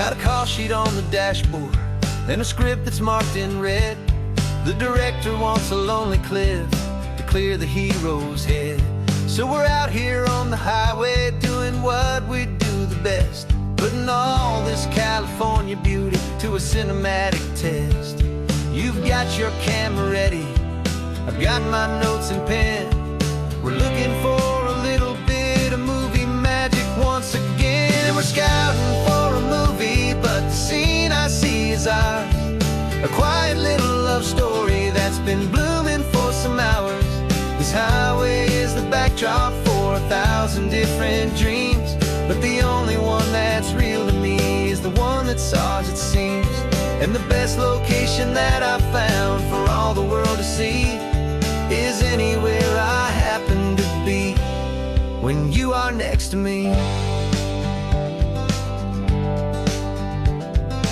Got a call sheet on the dashboard and a script that's marked in red. The director wants a lonely cliff to clear the hero's head. So we're out here on the highway doing what we do the best, putting all this California beauty to a cinematic test. You've got your camera ready, I've got my notes and pen. We're looking for a little bit of movie magic once again. We're scouting for a movie, but the scene I see is ours. A quiet little love story that's been blooming for some hours. This highway is the backdrop for 1,000 different dreams, but the only one that's real to me is the one that's ours, it seems. And the best location that I've found for all the world to see is anywhere I happen to be when you are next to me.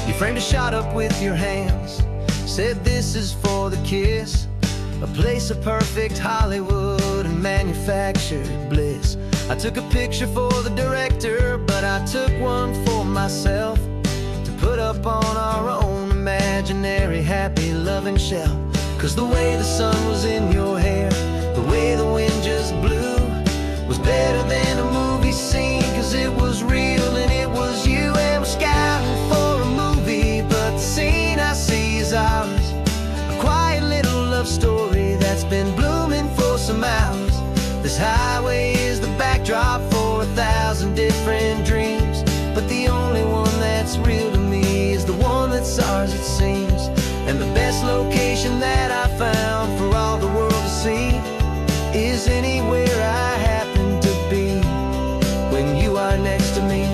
You framed a shot up with your hands, said this is for the kiss, a place of perfect Hollywood and manufactured bliss. I took a picture for the director, but I took one for myself to put up on our own imaginary happy loving shelf. Cause the way the sun was in your hair, the way the wind just blew, was better than a movie scene, cause it was real and it was you. And we're scouting for a movie, but the scene I see is ours. A quiet little love story that's been blooming for some hours. This highway is the backdrop for 1,000 different dreams, but the only one that's real to me is the one that's ours, it seems. And the best location that I found for all the world to see is anywhere I happen to be when you are next to me.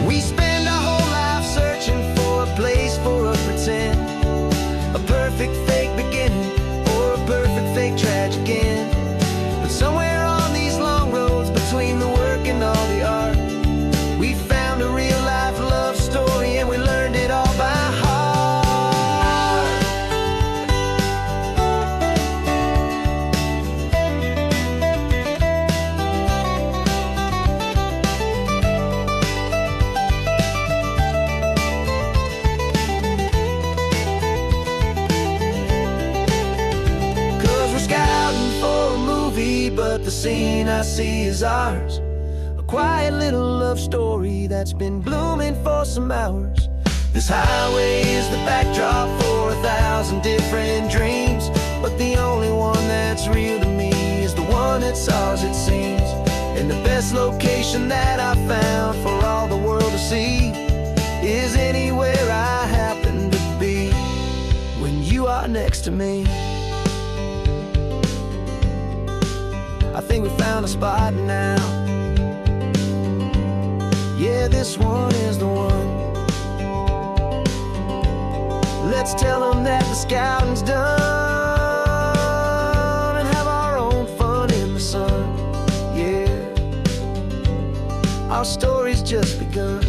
We spend our whole life searching for a place for a pretend, a perfect fake beginning or a perfect fake tragic end. But somewhere on these long roads between the work and all the art, we found a real life love story and we learned it all by heart. But the scene I see is ours. A quiet little love story that's been blooming for some hours. This highway is the backdrop for 1,000 different dreams, but the only one that's real to me is the one that's ours, it seems. And the best location that I found for all the world to see is anywhere I happen to be when you are next to me. I think we found a spot now. Yeah, this one is the one. Let's tell them that the scouting's done and have our own fun in the sun. Yeah, our story's just begun.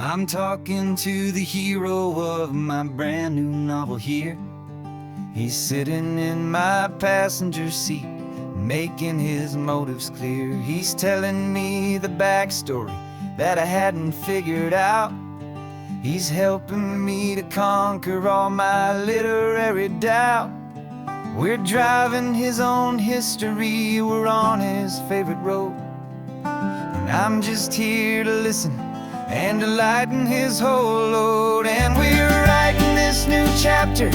I'm talking to the hero of my brand new novel here. He's sitting in my passenger seat, making his motives clear. He's telling me the backstory that I hadn't figured out. He's helping me to conquer all my literary doubt. We're driving his own history, we're on his favorite road, and I'm just here to listen and to lighten his whole load. And we're writing this new chapter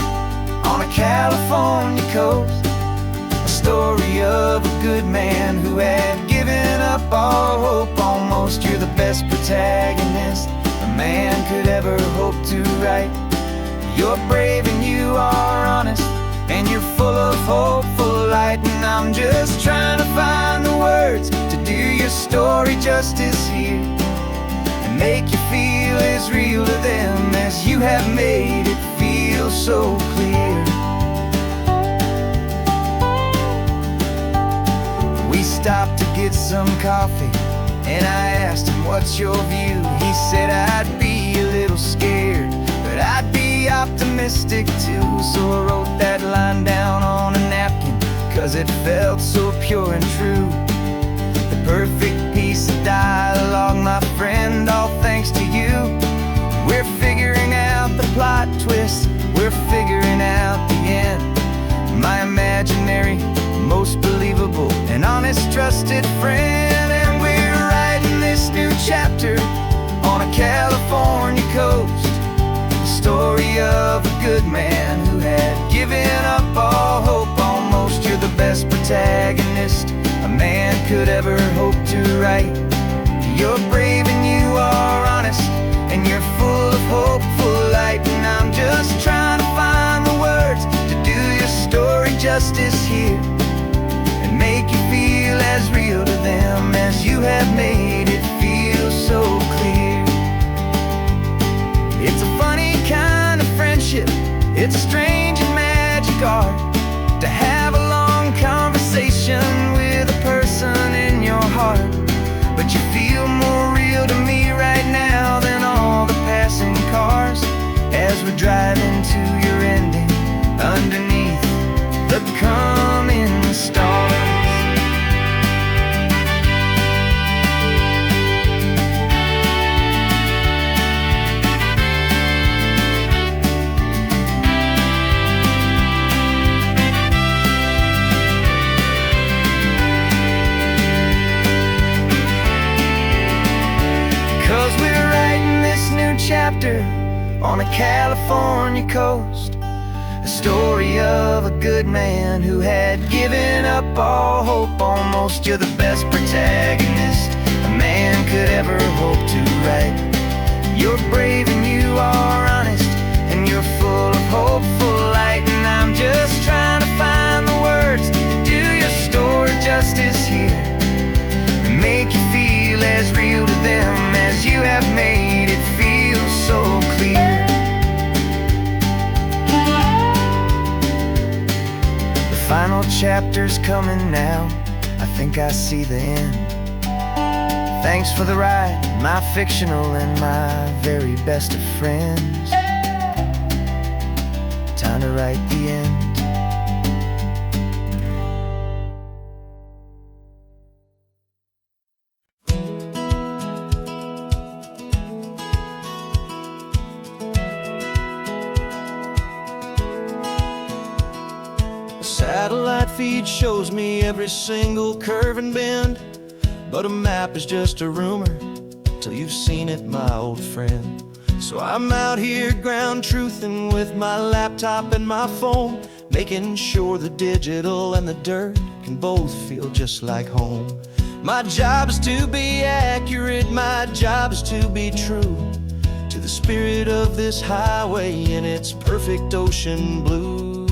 on a California coast, a story of a good man who had given up all hope almost. You're the best protagonist a man could ever hope to write. You're brave and you are honest, and you're full of hopeful light. And I'm just trying to find the words to do your story justice here, make you feel as real to them as you have made it feel so clear. We stopped to get some coffee, and I asked him, what's your view? He said, I'd be a little scared I'd be optimistic too. So I wrote that line down on a napkin, 'cause it felt so pure and true. The perfect piece of dialogue, my friend, all thanks to you. We're figuring out the plot twist, we're figuring out the end. My imaginary, most believable and honest trusted friend. And we're writing this new chapter on a California coast, the story of a good man who had given up all hope almost. You're the best protagonist a man could ever hope to write. You're brave and you are honest, and you're full of hopeful light. And I'm just trying to find the words to do your story justice here, and make you feel as real to them as you have made it feel so clear. It's a funny kind of friendship, it's a strange and magic art to have a long conversation with a person in your heart. But you feel more real to me right now than all the passing cars, as we're driving to your ending underneath the coming stars. 'Cause we're writing this new chapter on a California coast, a story of a good man who had given up all hope almost. You're the best protagonist a man could ever hope to write. You're brave and you are honest, and you're full of hopeful light. And I'm just trying to find the words to do your story justice here, and make you feel as real to them as you have made it feel so clear. The final chapter's coming now, I think I see the end. Thanks for the ride, my fictional and my very best of friends. Time to write the end. Satellite feed shows me every single curve and bend, but a map is just a rumor till you've seen it, my old friend. So I'm out here ground truthing with my laptop and my phone, making sure the digital and the dirt can both feel just like home. My job is to be accurate, my job is to be true to the spirit of this highway in its perfect ocean blue.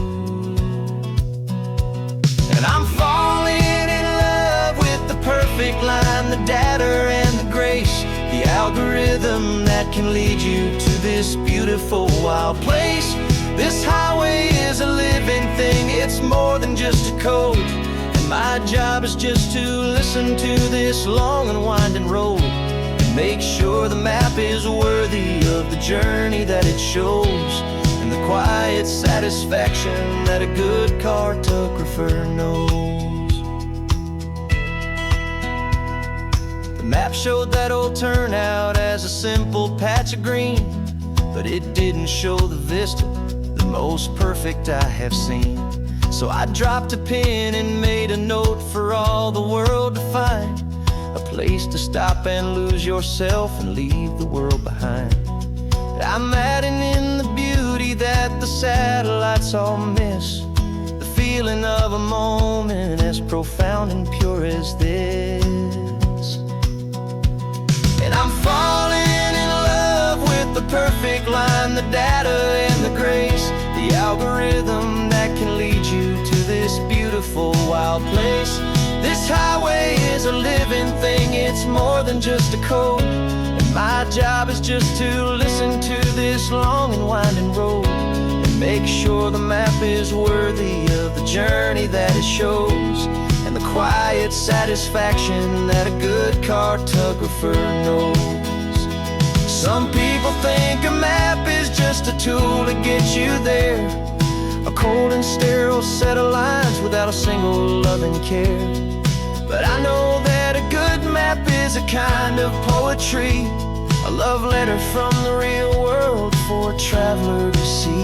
And I'm falling in love with the perfect line, the data and the grace, the algorithm that can lead you to this beautiful wild place. This highway is a living thing, it's more than just a code. And my job is just to listen to this long and winding road, and make sure the map is worthy of the journey that it shows, and the quiet satisfaction that a good cartographer knows. The map showed that old turnout as a simple patch of green, but it didn't show the vista, the most perfect I have seen. So I dropped a pin and made a note for all the world to find, a place to stop and lose yourself and leave the world behind. I'm adding in the beauty that the satellites all miss, the feeling of a moment as profound and pure as this. And I'm falling in love with the perfect line, the data and the grace, the algorithm that can lead you to this beautiful wild place. This highway is a living thing, it's more than just a code. And my job is just to listen to this long and winding road, and make sure the map is worthy of the journey that it shows, and the quiet satisfaction that a good cartographer knows. Some people think a map is is just a tool to get you there. A cold and sterile set of lines without a single loving care. But I know that a good map is a kind of poetry, a love letter from the real world for a traveler to see.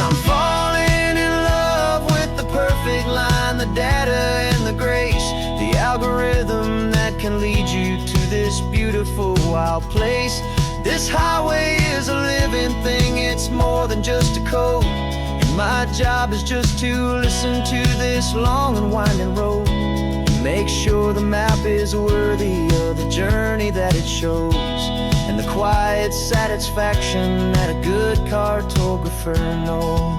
I'm falling in love with the perfect line, the data and the grace, the algorithm that can lead you to this beautiful wild place. This highway is a living thing, it's more than just a code. And my job is just to listen to this long and winding road, and make sure the map is worthy of the journey that it shows, and the quiet satisfaction that a good cartographer knows.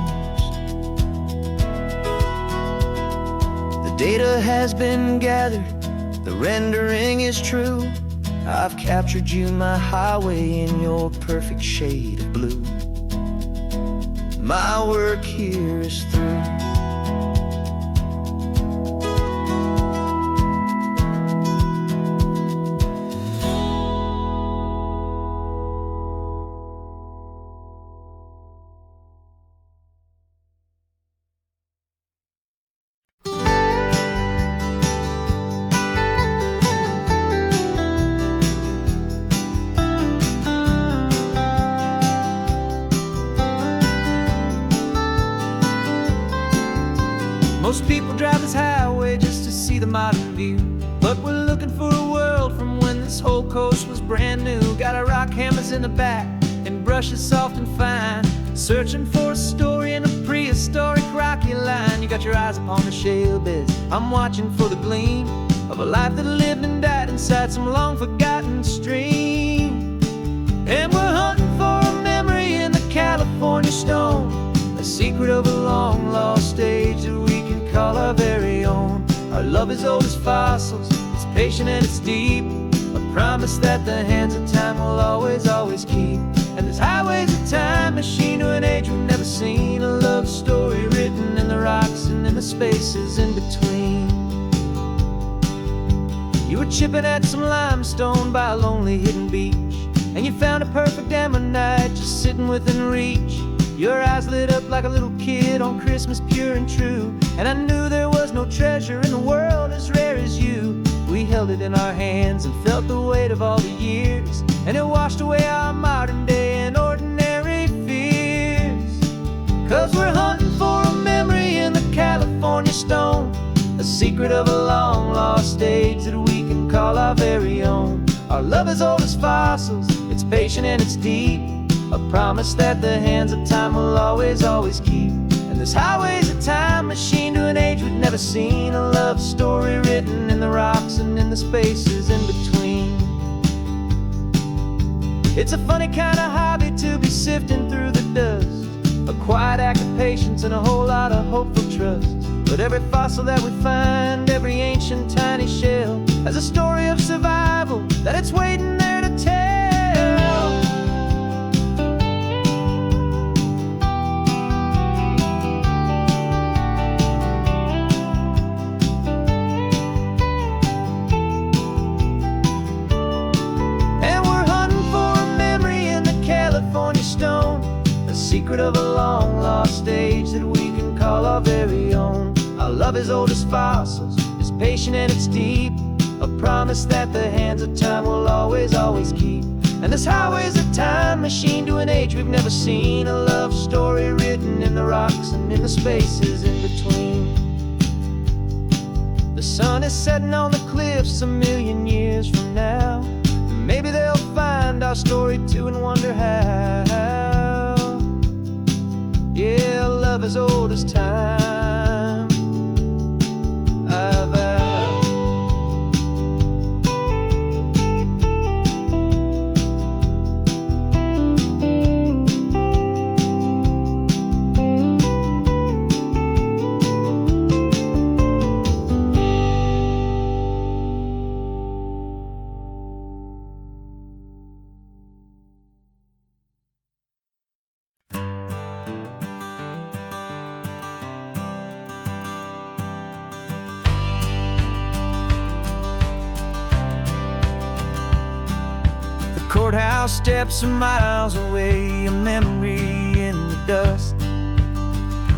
The data has been gathered, the rendering is true. I've captured you, my highway, in your perfect shade of blue. My work here is through. Most people drive this highway just to see the modern view, but we're looking for a world from when this whole coast was brand new. Got our rock hammers in the back and brushes soft and fine, searching for a story in a prehistoric rocky line. You got your eyes upon the shale beds, I'm watching for the gleam of a life that lived and died inside some long forgotten stream. And we're hunting for a memory in the California stone, a secret of a long lost age that we can call our very own. Our love is old as fossils, it's patient and it's deep, a promise that the hands of time will always, always keep. And this highway's a time machine to an age we've never seen, a love story written in the rocks and in the spaces in between. You were chipping at some limestone by a lonely hidden beach, and you found a perfect ammonite just sitting within reach. Your eyes lit up like a little kid on Christmas, pure and true, and I knew there was no treasure in the world as rare as you. We held it in our hands and felt the weight of all the years, and it washed away our modern day and ordinary fears. 'Cause we're hunting for a memory in the California stone, a secret of a long lost age that we can call our very own. Our love is old as fossils, it's patient and it's deep, a promise that the hands of time will always, always keep. And this highway's a time machine to an age we've never seen, a love story written in the rocks and in the spaces in between. It's a funny kind of hobby to be sifting through the dust, a quiet act of patience and a whole lot of hopeful trust. But every fossil that we find, every ancient tiny shell, has a story of survival that it's waiting there to tell. Secret of a long lost age that we can call our very own. Our love is old as fossils, it's patient and it's deep, a promise that the hands of time will always, always keep. And this highway's a time machine to an age we've never seen, a love story written in the rocks and in the spaces in between. The sun is setting on the cliffs a million years from now, and maybe they'll find our story too and wonder how. Yeah, love as old as time, I vow. courthouse steps are miles away, a memory in the dust.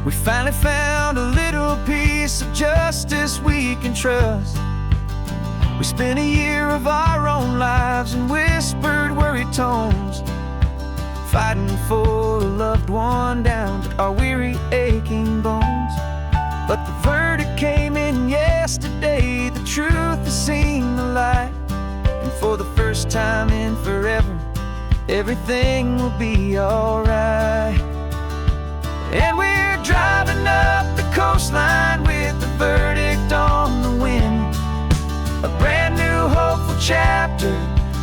We finally found a little piece of justice we can trust. We spent a year of our own lives in whispered, worried tones, fighting for a loved one down to our weary, aching bones. But the verdict came in yesterday, the truth has seen the light. And for the first time in forever, everything will be alright. And we're driving up the coastline with the verdict on the wind. A brand new hopeful chapter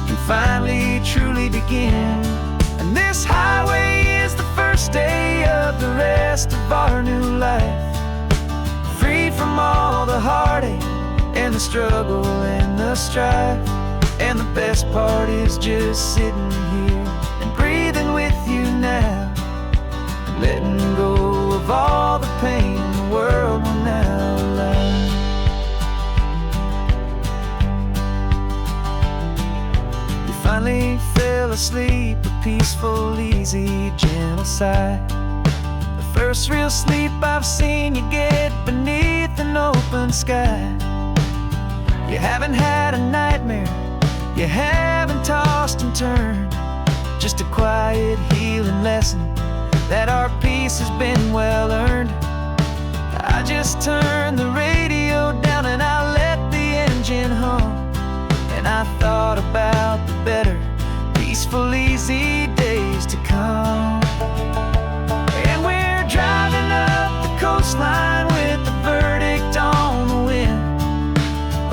can finally truly begin. And this highway is the first day of the rest of our new life, free from all the heartache and the struggle and the strife. And the best part is just sitting here and breathing with you now, letting go of all the pain the world will now allow. We finally fell asleep, a peaceful, easy, gentle sigh. The first real sleep I've seen you get beneath an open sky. You haven't had a nightmare, you haven't tossed and turned, just a quiet healing lesson that our peace has been well earned. I just turned the radio down and I let the engine hum, and I thought about the better, peaceful, easy days to come. And we're driving up the coastline with the verdict on the wind.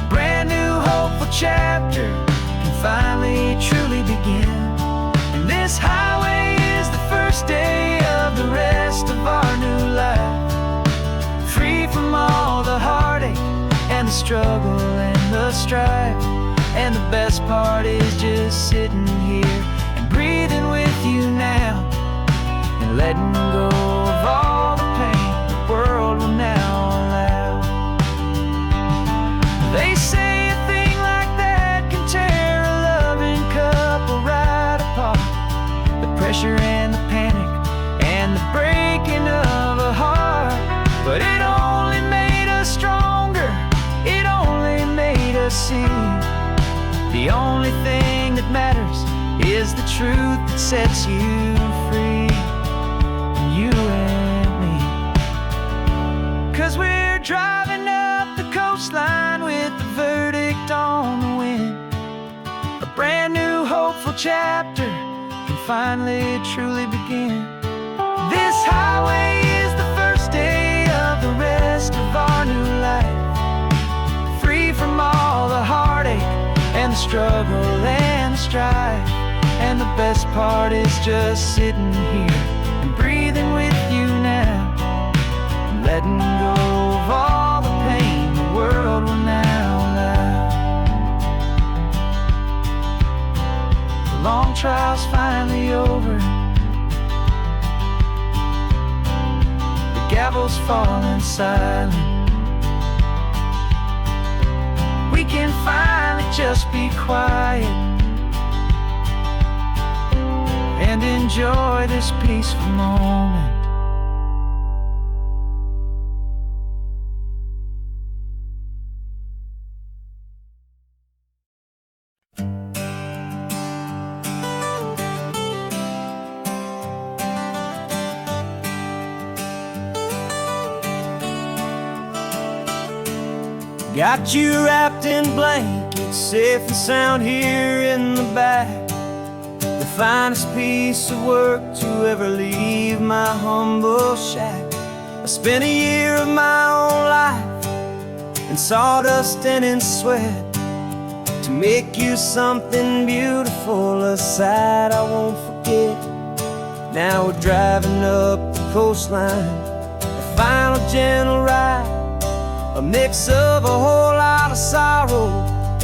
A brand new hopeful chapter can finally truly begin. And this highway is the first day of the rest of our new life, free from all the heartache and the struggle and the strife. And the best part is just sitting here and breathing with you now, and letting go of all the pain the world will now allow. They say a thing like that can tear a loving couple right apart. The pressure and the panic and the breaking of a heart. But it only made us stronger, it only made us see the only thing that matters is the truth that sets you free, you and me. 'Cause we're driving up the coastline with the verdict on the wind. A brand new hopeful chapter can finally truly begin. This highway is the first day of the rest of our new life, free from all the heartache and the struggle and the strife. And the best part is just sitting here and breathing with you now, and letting go of all the pain the world will now allow. The long trial's finally over, the gavel's falling silent. We can finally just be quiet and enjoy this peaceful moment. Got you wrapped in blankets, safe and sound here in the back. The finest piece of work to ever leave my humble shack. I spent a year of my own life in sawdust and in sweat to make you something beautiful, a sight I won't forget. Now we're driving up the coastline, a final gentle ride, a mix of a whole lot of sorrow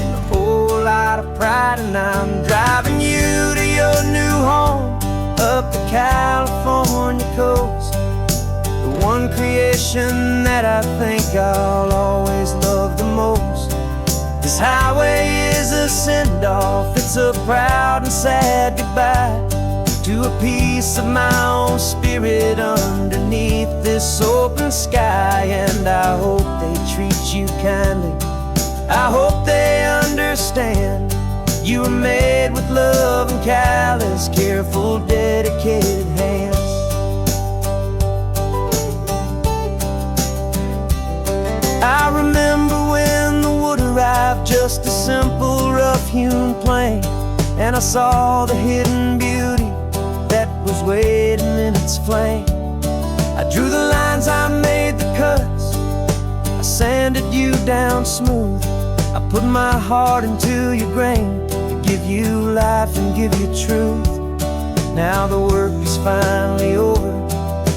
and a whole lot of pride. And I'm driving you to your new home up the California coast, the one creation that I think I'll always love the most. 'Cause This highway is a send-off, it's a proud and sad goodbye to a piece of my own spirit underneath this open sky. And I hope they treat you kindly, I hope they understand. You were made with love and callous, careful, dedicated hands. I remember when the wood arrived, just a simple rough-hewn plank, and I saw the hidden beauty that was waiting in its flame. I drew the lines, I made the cuts, I sanded you down smooth. I put my heart into your grain to give you life and give you truth. Now the work is finally over,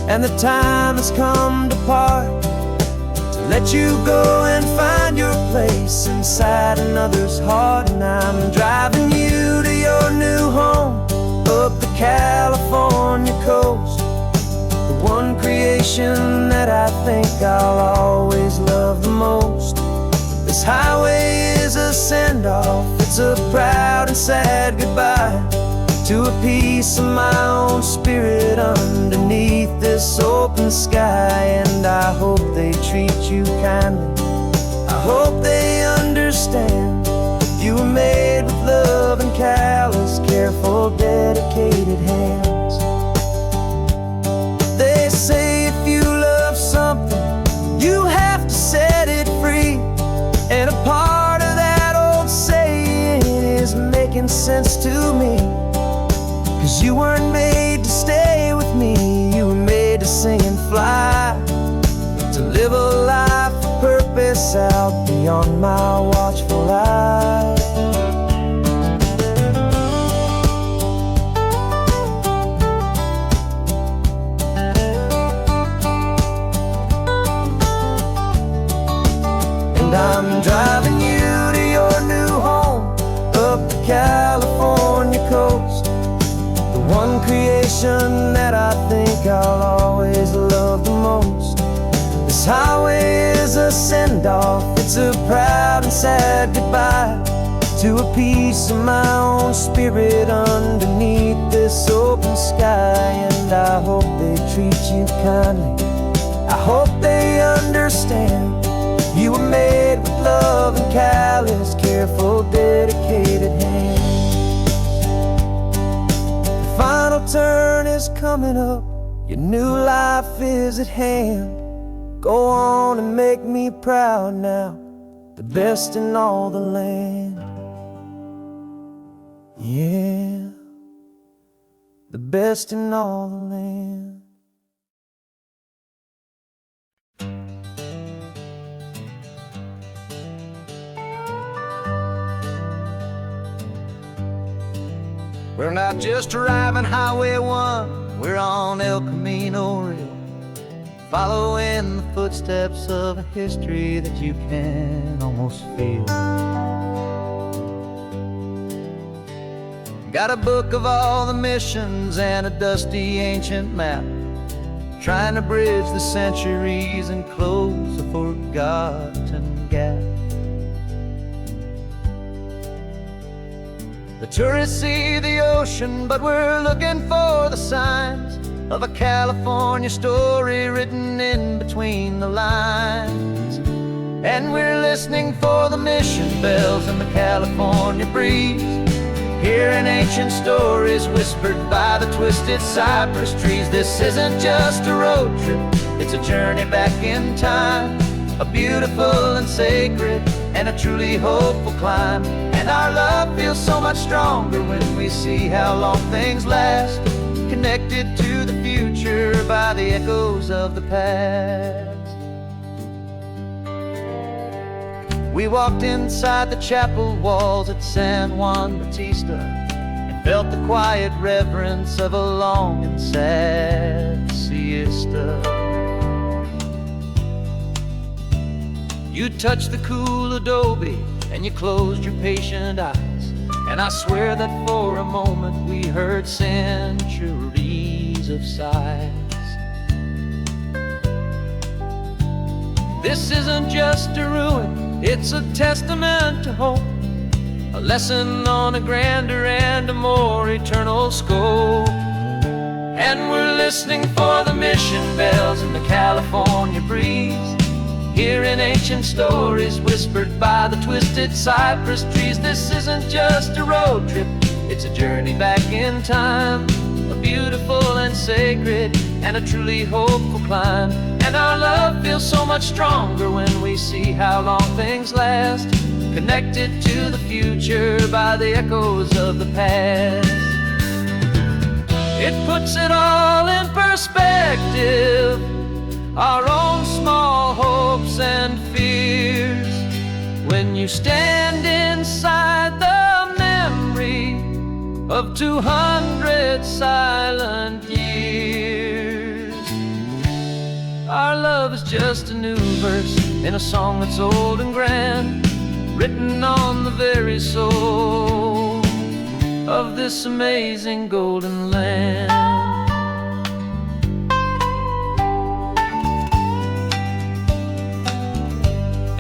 and the time has come to part, to let you go and find your place inside another's heart. And I'm driving you to your new home up the California coast, the one creation that I think I'll always love the most. This highway is a send-off, it's a proud and sad goodbye to a piece of my own spirit underneath this open sky. And I hope they treat you kindly, I hope they understand. You were made with love and callous, careful, dedicated hands. They say if you love something, you have to set it free. And a part of that old saying is making sense to me. 'Cause you weren't made to stay with me, you were made to sing and fly, to live a life of purpose out beyond my watchful eye. And I'm driving you to your new home up the California coast, the one creation that I think I'll always love the most. This highway is a send-off, it's a proud and sad goodbye to a piece of my own spirit underneath this open sky. And I hope they treat you kindly, I hope they understand. You were made with love and callous, careful, dedicated hands. The final turn is coming up, your new life is at hand. Go on and make me proud now, the best in all the land. Yeah, the best in all the land. We're not just driving Highway 1, we're on El Camino Real, following the footsteps of a history that you can almost feel. Got a book of all the missions and a dusty ancient map, trying to bridge the centuries and close a forgotten gap. The tourists see the ocean, but we're looking for the signs of a California story written in between the lines. And we're listening for the mission bells in the California breeze, hearing ancient stories whispered by the twisted cypress trees. This isn't just a road trip, it's a journey back in time, a beautiful and sacred and a truly hopeful climb. And our love feels so much stronger when we see how long things last, connected to the future by the echoes of the past. We walked inside the chapel walls at San Juan Bautista and felt the quiet reverence of a long and sad siesta. You touched the cool adobe and you closed your patient eyes, and I swear that for a moment we heard centuries of sighs. This isn't just a ruin, It's a testament to hope, a lesson on a grander and a more eternal scope. And we're listening for the mission bells in the California breeze, hearing ancient stories whispered by the twisted cypress trees. This isn't just a road trip, it's a journey back in time, a beautiful and sacred and a truly hopeful climb. And our love feels so much stronger when we see how long things last, connected to the future by the echoes of the past. It puts it all in perspective, our own small hopes and fears, when you stand inside the memory of 200 silent years. Our love is just a new verse in a song that's old and grand, written on the very soul of this amazing golden land.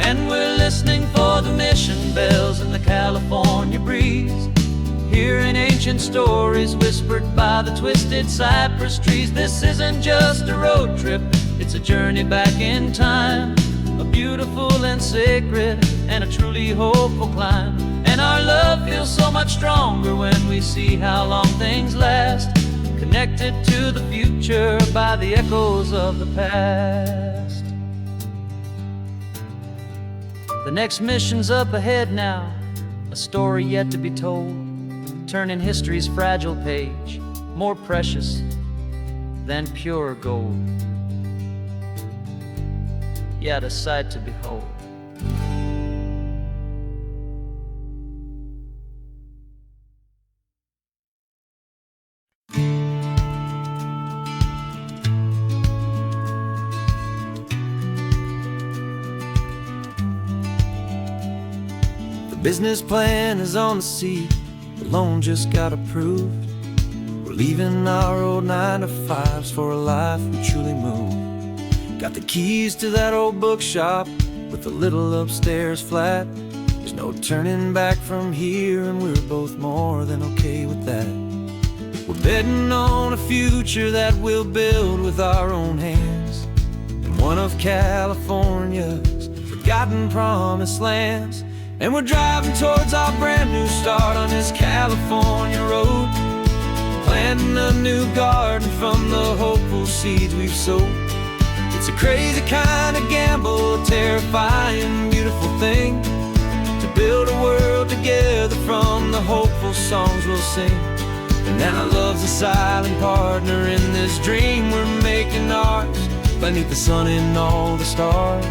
And we're listening for the mission bells in the California breeze, hearing ancient stories whispered by the twisted cypress trees. This isn't just a road trip, it's a journey back in time, a beautiful and sacred and a truly hopeful climb. And our love feels so much stronger when we see how long things last, connected to the future by the echoes of the past. The next mission's up ahead now, a story yet to be told, turning history's fragile page more precious than pure gold. Yet a sight to behold. The business plan is on the seat, the loan just got approved. We're leaving our old 9-to-5s for a life we truly move. Got the keys to that old bookshop with the little upstairs flat. There's no turning back from here, and we're both more than okay with that. We're betting on a future that we'll build with our own hands, in one of California's forgotten promised lands. And we're driving towards our brand new start on this California road, planting a new garden from the hopeful seeds we've sowed. It's a crazy kind of gamble, a terrifying, beautiful thing, to build a world together from the hopeful songs we'll sing. And now love's a silent partner in this dream we're making ours, beneath the sun and all the stars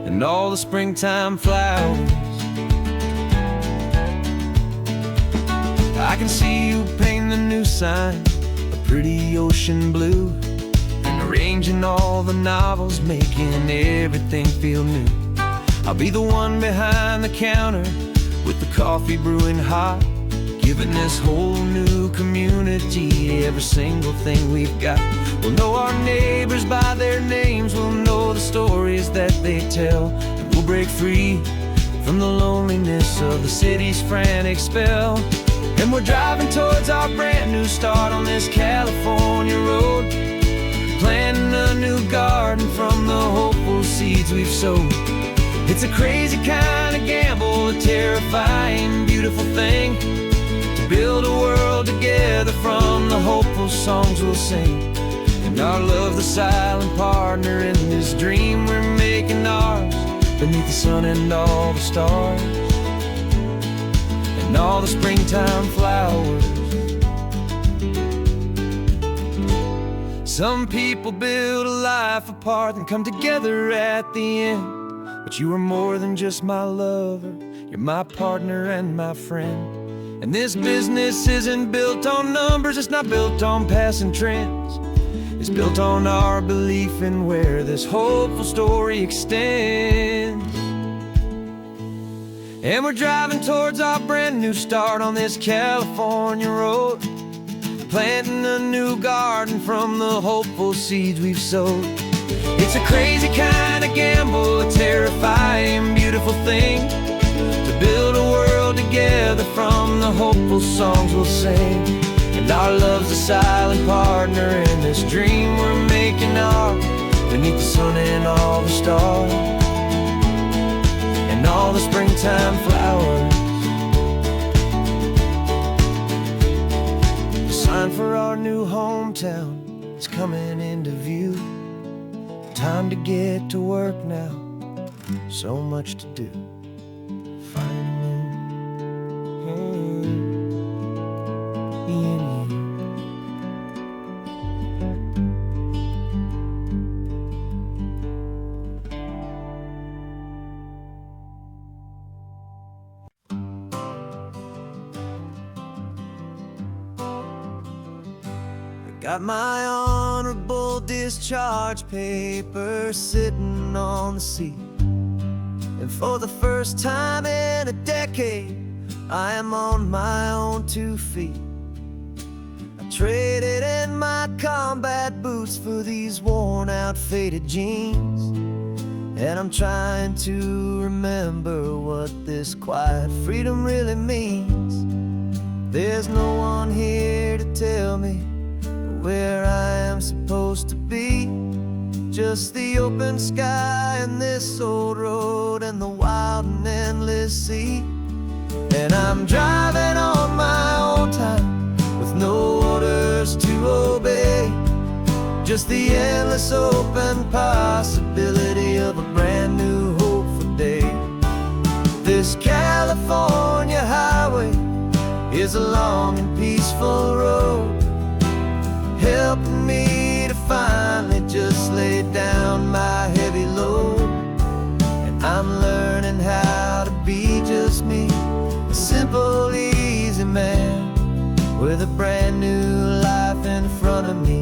and all the springtime flowers. I can see you painting the new sign a pretty ocean blue, and arranging all the novels, making everything feel new. I'll be the one behind the counter with the coffee brewing hot, giving this whole new community every single thing we've got. We'll know our neighbors by their names, we'll know the stories that they tell, and we'll break free from the loneliness of the city's frantic spell. And we're driving towards our brand new start on this California road, planting a new garden from the hopeful seeds we've sowed. It's a crazy kind of gamble, a terrifying, beautiful thing, to build a world together from the hopeful songs we'll sing. And our love's the silent partner in this dream we're making ours, beneath the sun and all the stars and all the springtime flowers. Some people build a life apart and come together at the end, but you are more than just my lover, you're my partner and my friend. And this business isn't built on numbers, it's not built on passing trends, it's built on our belief in where this hopeful story extends. And we're driving towards our brand new start on this California road, planting a new garden from the hopeful seeds we've sowed. It's a crazy kind of gamble, a terrifying, beautiful thing, to build a world together from the hopeful songs we'll sing. And our love's a silent partner in this dream we're making ours, beneath the sun and all the stars, and all the springtime flowers. The sign for our new hometown is coming into view. Time to get to work now, so much to do. Finding in you. Got my honorable discharge paper sitting on the seat, and for the first time in a decade, I am on my own 2 feet. I traded in my combat boots for these worn out faded jeans, and I'm trying to remember what this quiet freedom really means. There's no one here to tell me where I am supposed to be, just the open sky and this old road and the wild and endless sea. And I'm driving on my own time with no orders to obey, just the endless open possibility of a brand new hopeful day. This California highway is a long and peaceful road, helping me to finally just lay down my heavy load. And I'm learning how to be just me, a simple, easy man with a brand new life in front of me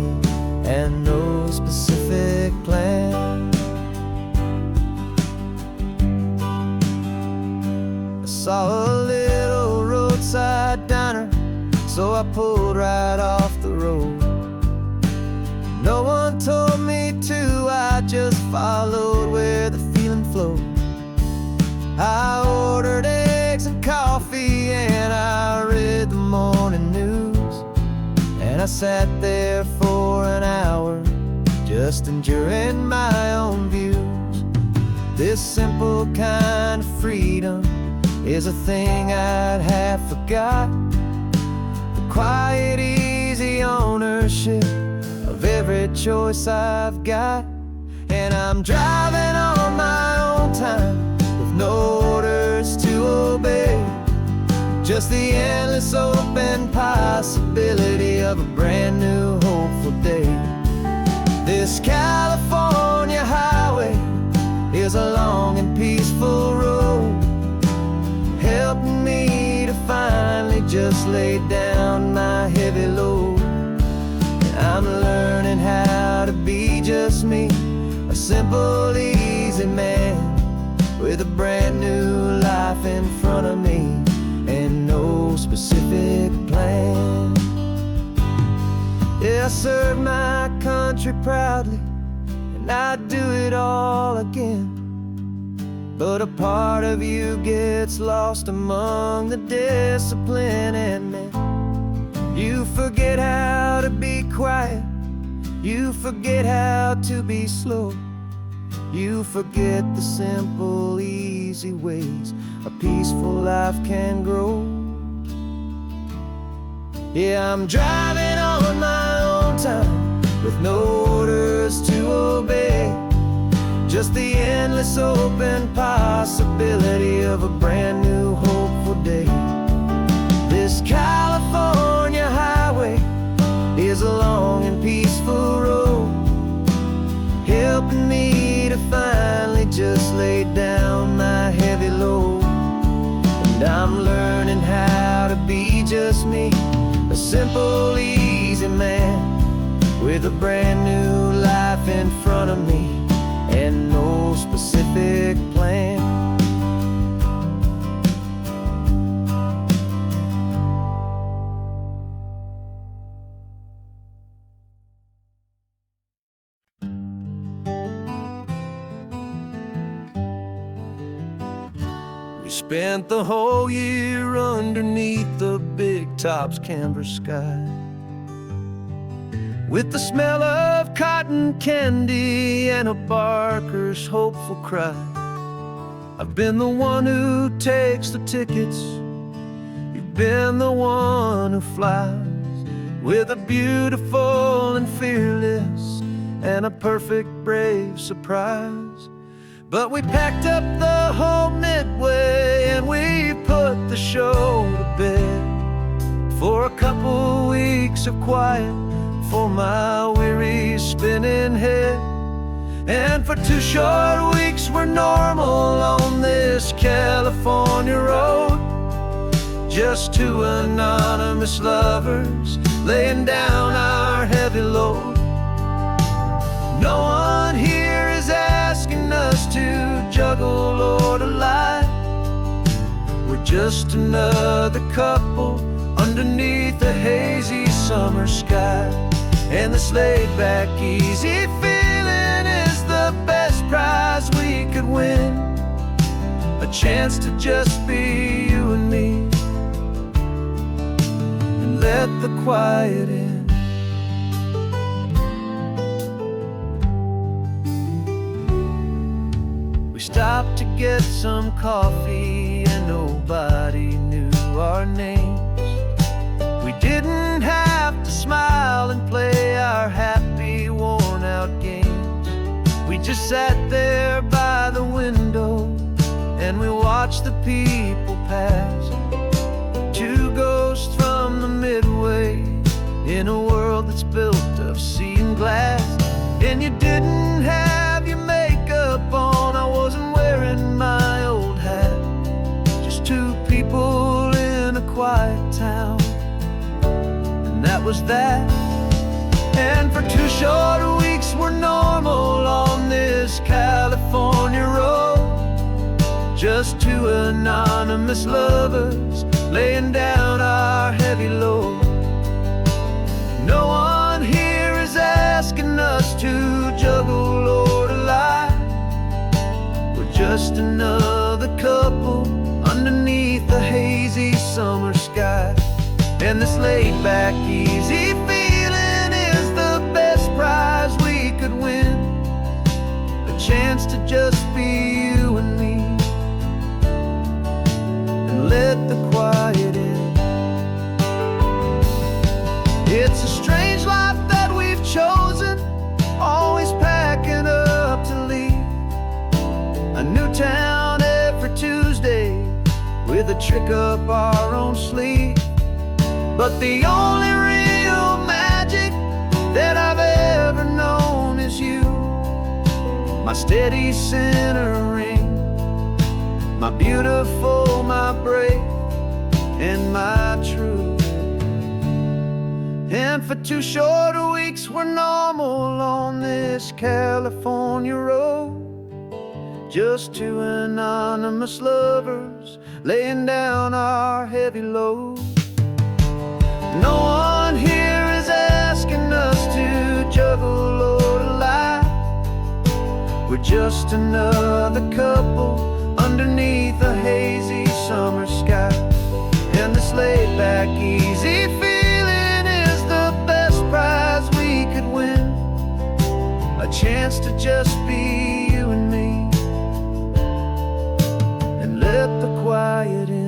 and no specific plan. I saw a little roadside diner, so I pulled right off the road. No one told me to, I just followed where the feeling flowed. I ordered eggs and coffee and I read the morning news, and I sat there for an hour just enduring my own views. This simple kind of freedom is a thing I'd have forgot, the quiet, easy ownership of every choice I've got. And I'm driving on my own time with no orders to obey, just the endless open possibility of a brand new hopeful day. This California highway is a long and peaceful road, helping me to finally just lay down my heavy load. I'm learning how to be just me, a simple, easy man with a brand new life in front of me and no specific plan. Yeah, I serve my country proudly and I'd do it all again, but a part of you gets lost among the discipline, and then you forget how to be quiet, you forget how to be slow, you forget the simple, easy ways a peaceful life can grow. Yeah, I'm driving on my own time with no orders to obey, just the endless open possibility of a brand new hopeful day. This California highway is a long and peaceful road, helping me to finally just lay down my heavy load. And I'm learning how to be just me, a simple, easy man with a brand new life in front of me and no specific plan. spent the whole year underneath the big top's canvas sky, with the smell of cotton candy and a barker's hopeful cry. I've been the one who takes the tickets, you've been the one who flies, with a beautiful and fearless and a perfect brave surprise. But we packed up the whole Midway and we put the show to bed for a couple weeks of quiet for my weary spinning head. And for 2 short weeks we're normal on this California road, just 2 anonymous lovers laying down our heavy load. No one here is asking us to juggle or to lie. We're just another couple underneath a hazy summer sky. And this laid-back, easy feeling is the best prize we could win, a chance to just be you and me, and let the quiet in. We stopped to get some coffee and nobody knew our names. We didn't have to smile and play our happy, worn-out games. We just sat there by the window and we watched the people pass. 2 ghosts from the Midway in a world that's built of sea and glass. And you didn't have your makeup on, I wasn't wearing my old hat. Just 2 people in a quiet town, and that was that. And for 2 short weeks we're normal on this California road, just 2 anonymous lovers laying down our heavy load. No one here is asking us to juggle or to lie. We're just another couple underneath the hazy summer sky. And this laid-back, easy feeling is the best prize we could win, a chance to just be you and me, and let the quiet in. It's a strange life that we've chosen, always packing up to leave a new town every Tuesday with a trick up our own sleeve. But the only real magic that I've ever known is you, my steady centering, my beautiful, my brave, and my true. And for 2 short weeks we're normal on this California road, just 2 anonymous lovers laying down our heavy load. No one here is asking us to juggle or to lie. We're just another couple underneath a hazy summer sky. And this laid-back, easy feeling is the best prize we could win, a chance to just be you and me, and let the quiet in.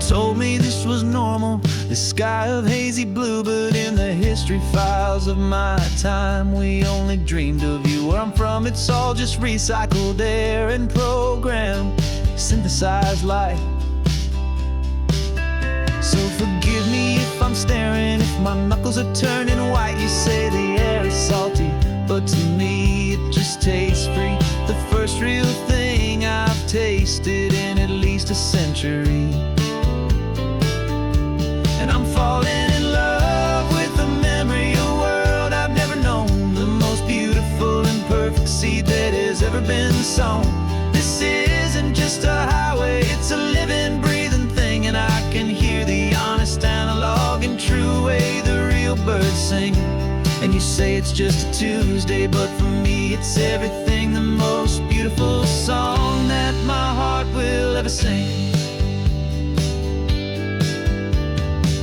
Told me this was normal, this sky of hazy blue, but in the history files of my time we only dreamed of you. Where I'm from, it's all just recycled air and programmed, synthesized light. So forgive me if I'm staring, if my knuckles are turning white. You say the air is salty, but to me it just tastes free. The first real thing I've tasted in at least a century. And I'm falling in love with the memory of a world I've never known, the most beautiful and perfect seed that has ever been sown. This isn't just a highway, it's a living, breathing thing. And I can hear the honest analog and true way the real birds sing. And you say it's just a Tuesday, but for me it's everything, the most beautiful song that my heart will ever sing.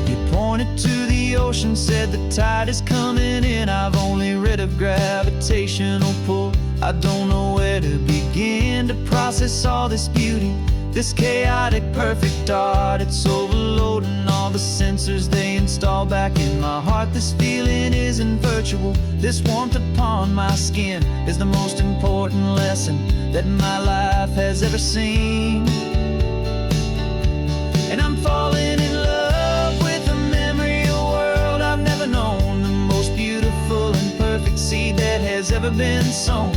You pointed to the ocean, said the tide is coming in. I've only read of gravitational pull. I don't know where to begin to process all this beauty, this chaotic perfect art. It's overloading all the sensors they install back in my heart. This feeling isn't virtual, this warmth upon my skin is the most important lesson that my life has ever seen. And I'm falling in love with a memory, a world I've never known, the most beautiful and perfect seed that has ever been sown.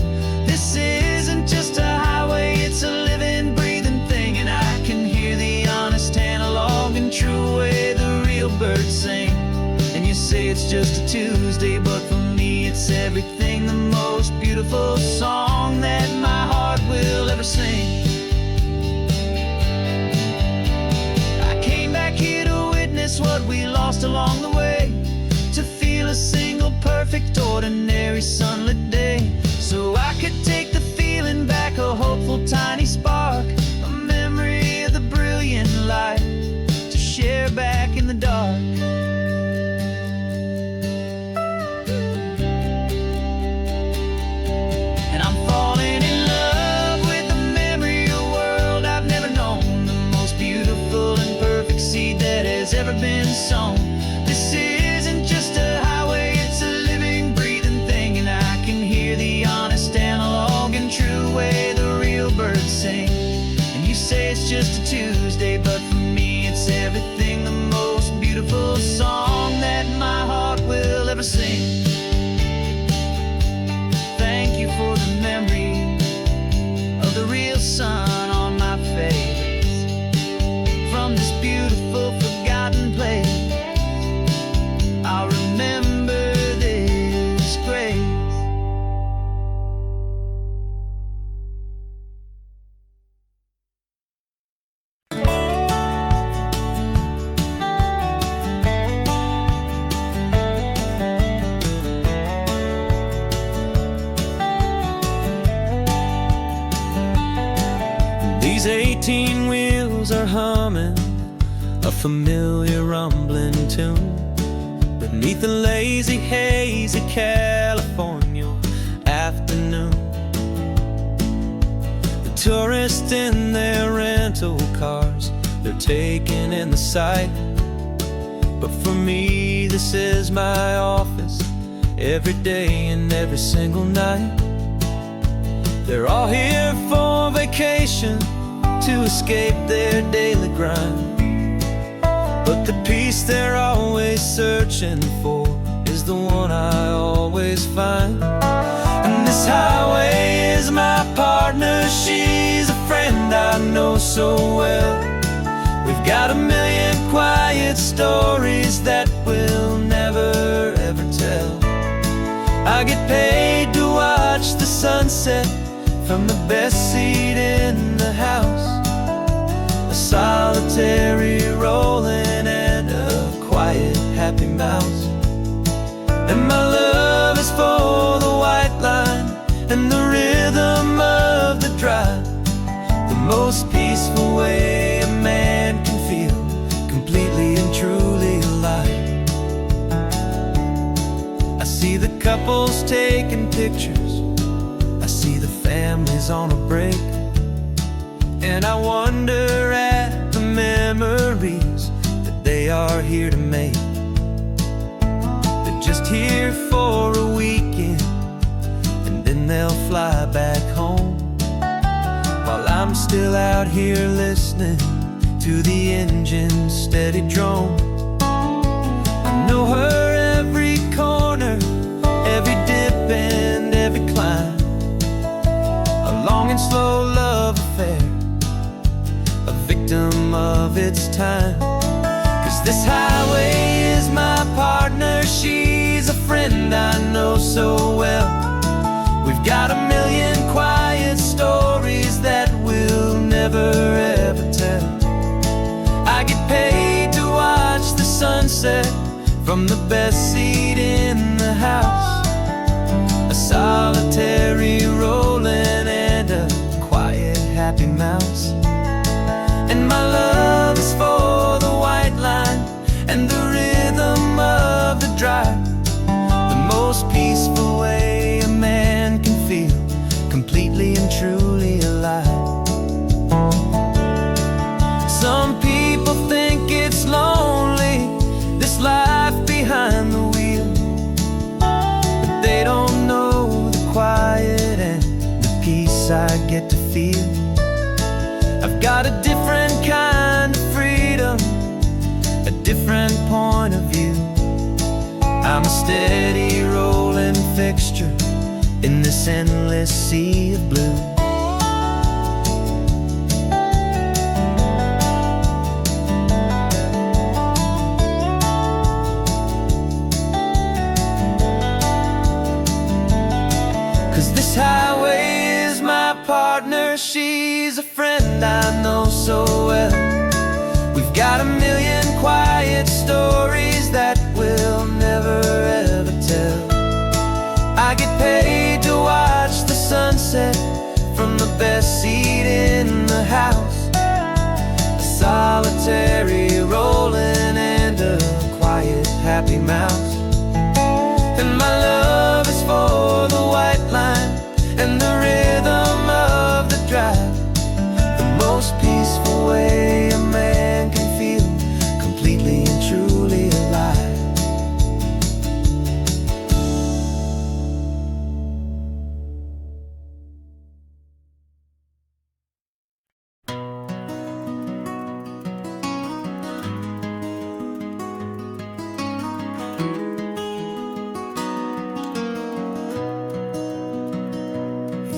This isn't just a highway, it's a living, breathing thing. And I can hear the honest analog and true way the real birds sing. And you say it's just a Tuesday, but for me it's everything, the most beautiful song that my heart will ever sing. I came back here to witness what we lost along the way, to feel a single perfect ordinary sunlit day, so I could take the feeling back, a hopeful tiny spark, a memory of the brilliant light to share back in the dark. And I'm falling in love with a memory, a world I've never known, the most beautiful and perfect seed that has ever been sown. This isn't just a highway, it's a living, breathing thing. And I can hear the honest analog and true way the real birds sing. And you say it's just a Tuesday, but for me it's everything, the most beautiful song that my heart will ever sing. Thank you for the memory of the real sun on my face, from this beautiful forgotten place. I'll remember this grace. These 18 wheels are humming a familiar rumbling tune beneath the lazy haze of California afternoon. The tourists in their rental cars, they're taking in the sight. But for me, this is my office, every day and every single night. They're all here for vacation, to escape their daily grind. But the peace they're always searching for is the one I always find. And this highway is my partner, she's a friend I know so well. We've got a million quiet stories that we'll never ever tell. I get paid to watch the sunset from the best seat in the house, a solitary rolling and a quiet happy mouse. And my love is for the white line and the rhythm of the drive, the most peaceful way a man can feel completely and truly alive. I see the couples taking pictures, I see the families on a break, and I wonder at the memories that they are here to make. They're just here for a weekend, and then they'll fly back home, while I'm still out here listening to the engine's steady drone. I know her every corner, every dip and every climb, a long and slow love affair, a victim of its time. 'Cause this highway is my partner, she's a friend I know so well. We've got a million quiet quiet stories that we'll never ever tell. I get paid to watch the sunset from the best seat in the house. A solitary rolling and a quiet happy mouse. And my love is for the white line and the rhythm of the drive. The most peaceful way a man can feel completely and truly alive. Some people think it's lonely, this life behind the wheel, but they don't know the quiet and the peace I get to feel. I've got a different kind of freedom, a different point of view. I'm a steady rolling fixture in this endless sea of blue. 'Cause this highway is my partner, she's a friend I know so well. We've got a million quiet stories that we'll never ever tell. I get paid to watch the sunset from the best seat in the house. A solitary rolling and a quiet happy mouse. And my love is for the white line and the rhythm of the drive. The most peaceful way a man can feel completely and truly alive.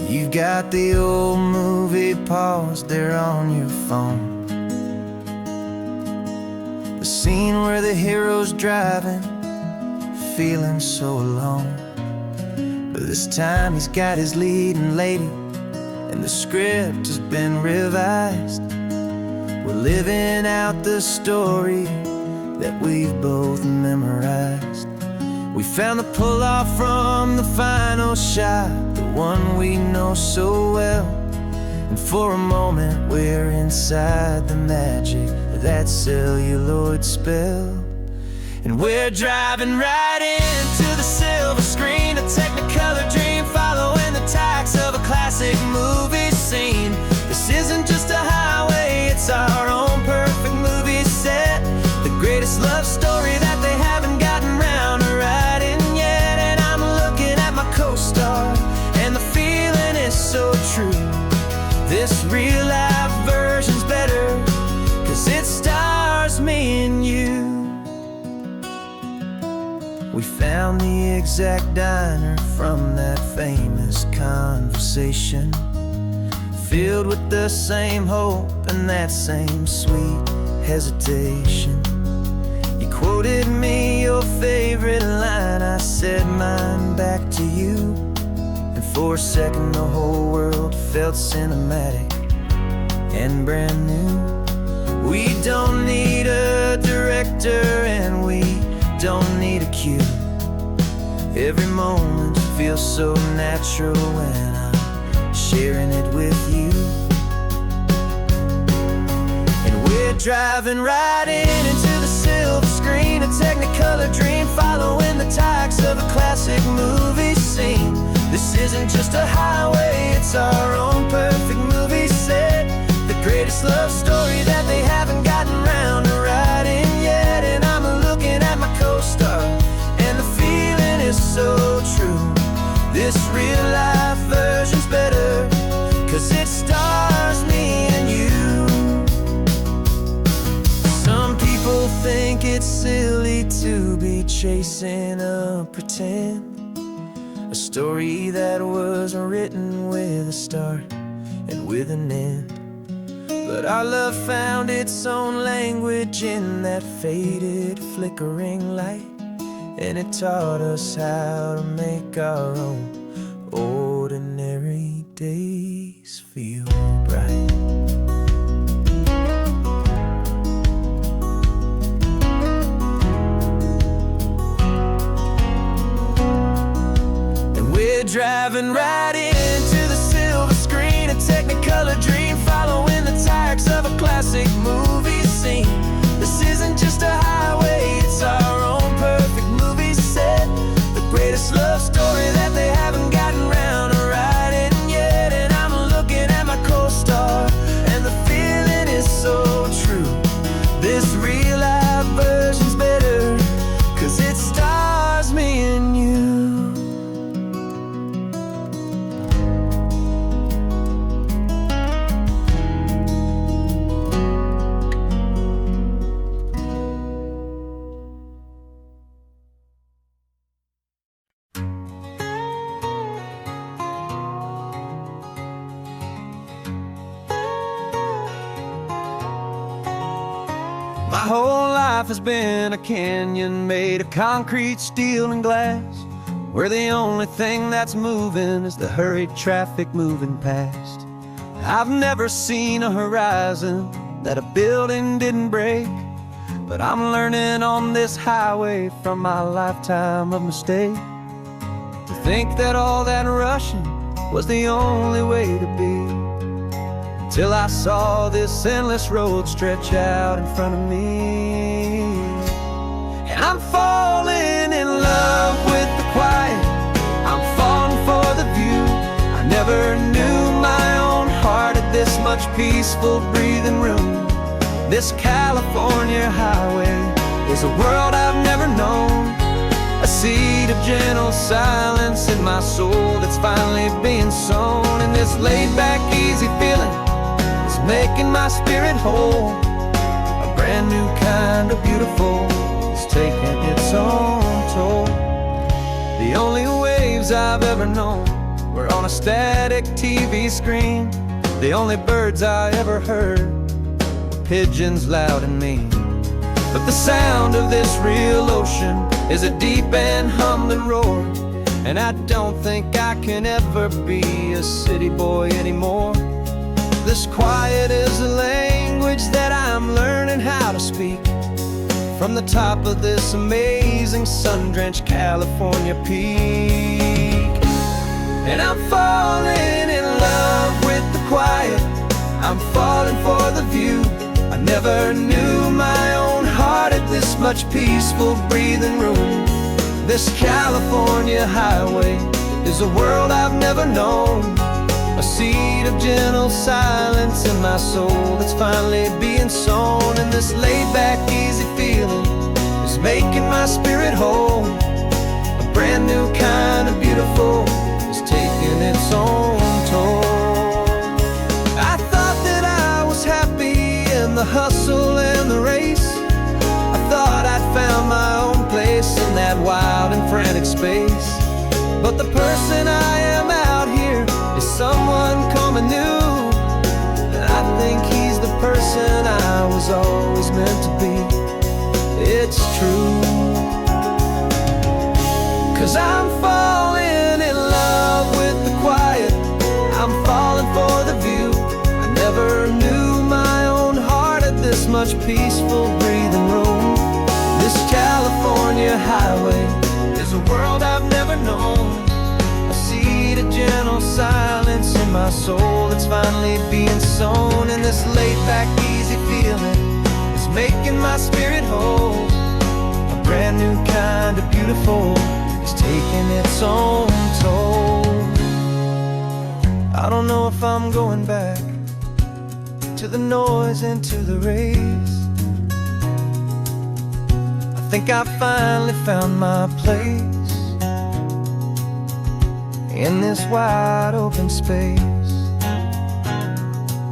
You've got the old movie paused there on your phone, the scene where the hero's driving, feeling so alone. But this time he's got his leading lady, and the script has been revised. We're living out the story that we've both memorized. We found the pull-off from the final shot, the one we know so well. And for a moment we're inside the magic of that celluloid spell. And we're driving right into the silver screen, a Technicolor dream, following the tacks of a classic movie scene. This isn't just a highway, it's our own perfect movie set. The greatest love story that they haven't gotten round to writing yet. And I'm looking at my co-star, and the feeling is so true. This real life version's better, 'cause it stars me and you. We found the exact diner from that famous conversation, filled with the same hope and that same sweet hesitation. You quoted me your favorite line, I said mine back to you. And for a second the whole world felt cinematic and brand new. We don't need a director and we don't need a cue. Every moment feels so natural when I'm sharing it with you. And we're driving right into the silver screen, a Technicolor dream, following the tacks of a classic movie scene. This isn't just a highway, it's our own perfect movie set. The greatest love story that they haven't gotten round to writing yet. And I'm looking at my co-star, and the feeling is so true. This real life version's better, 'cause it stars me and you. Some people think it's silly to be chasing a pretend, a story that was written with a start and with an end. But our love found its own language in that faded, flickering light, and it taught us how to make our own ordinary day. whole life has been a canyon made of concrete, steel, and glass, where the only thing that's moving is the hurried traffic moving past. I've never seen a horizon that a building didn't break, but I'm learning on this highway from my lifetime of mistake to think that all that rushing was the only way to be, till I saw this endless road stretch out in front of me. And I'm falling in love with the quiet, I'm falling for the view. I never knew my own heart had this much peaceful breathing room. This California highway is a world I've never known, a seed of gentle silence in my soul that's finally being sown. And this laid-back, easy feeling is making my spirit whole. A brand new kind of beautiful is taking its own toll. The only waves I've ever known were on a static TV screen. The only birds I ever heard were pigeons loud and mean. But the sound of this real ocean is a deep and humbling roar, and I don't think I can ever be a city boy anymore. This quiet is a language that I'm learning how to speak from the top of this amazing sun-drenched California peak. And I'm falling in love with the quiet, I'm falling for the view. I never knew my own heart had this much peaceful breathing room. This California highway is a world I've never known, a seed of gentle silence in my soul that's finally being sown. And this laid-back, easy feeling is making my spirit whole. A brand new kind of beautiful is taking its own toll. I thought that I was happy in the hustle and the race. I thought I'd found my own place in that wild and frantic space. But the person I am out here is someone coming new, and I think he's the person I was always meant to be. It's true, 'cause I'm falling in love with the quiet, I'm falling for the view. I never knew my own heart had this much peaceful breathing room. This California highway is a world I've never known, a seed of gentle silence in my soul that's finally being sown. And this laid-back, easy feeling is making my spirit whole. A brand new kind of beautiful is taking its own toll. I don't know if I'm going back to the noise and to the race. I think I finally found my place in this wide open space.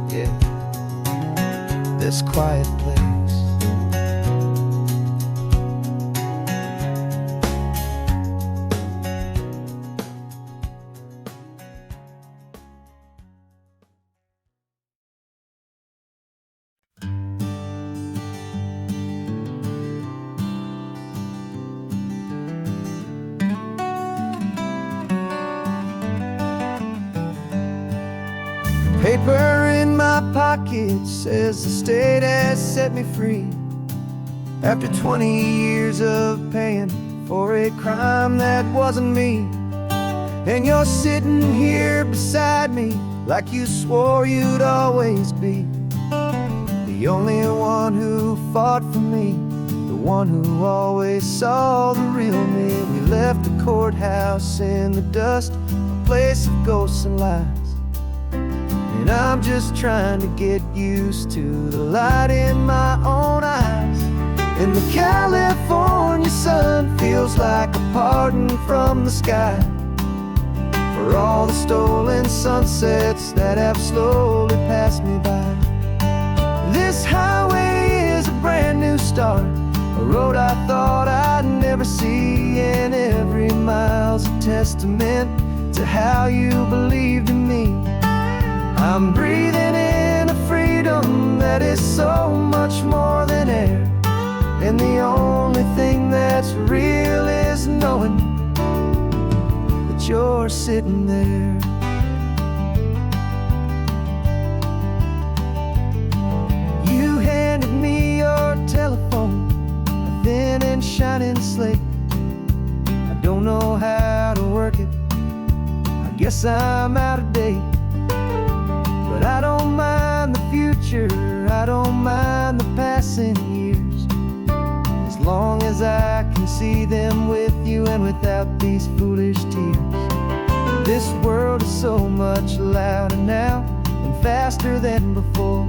Yeah, this quiet place. Paper in my pocket says the state has set me free after 20 years of paying for a crime that wasn't me. And you're sitting here beside me like you swore you'd always be the only one who fought for me, the one who always saw the real me. We left the courthouse in the dust, a place of ghosts and lies. And I'm just trying to get used to the light in my own eyes. And the California sun feels like a pardon from the sky for all the stolen sunsets that have slowly passed me by. This highway is a brand new start, a road I thought I'd never see, and every mile's a testament to how you believed in me. I'm breathing in a freedom that is so much more than air. is knowing that you're sitting there. You handed me your telephone, a thin and shining slate. I don't know how to work it, I guess I'm out of date. But I don't mind the future, I don't mind the passing years, as long as I can see them with you and without these foolish tears. This world is so much louder now and faster than before,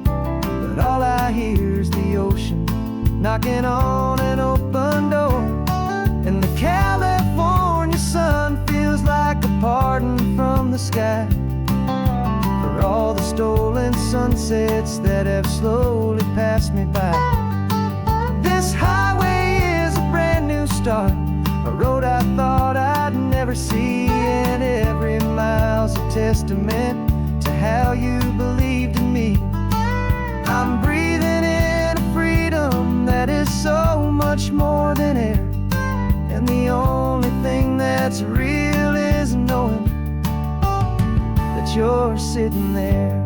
but all I hear is the ocean knocking on an open door. And the California sun feels like a pardon from the sky for all the stolen sunsets that have slowly passed me by. This highway is a brand new start, a road I thought I'd never see, and every mile's a testament to how you believed in me. I'm breathing in a freedom that is so much more than air, and the only thing that's real is knowing that you're sitting there.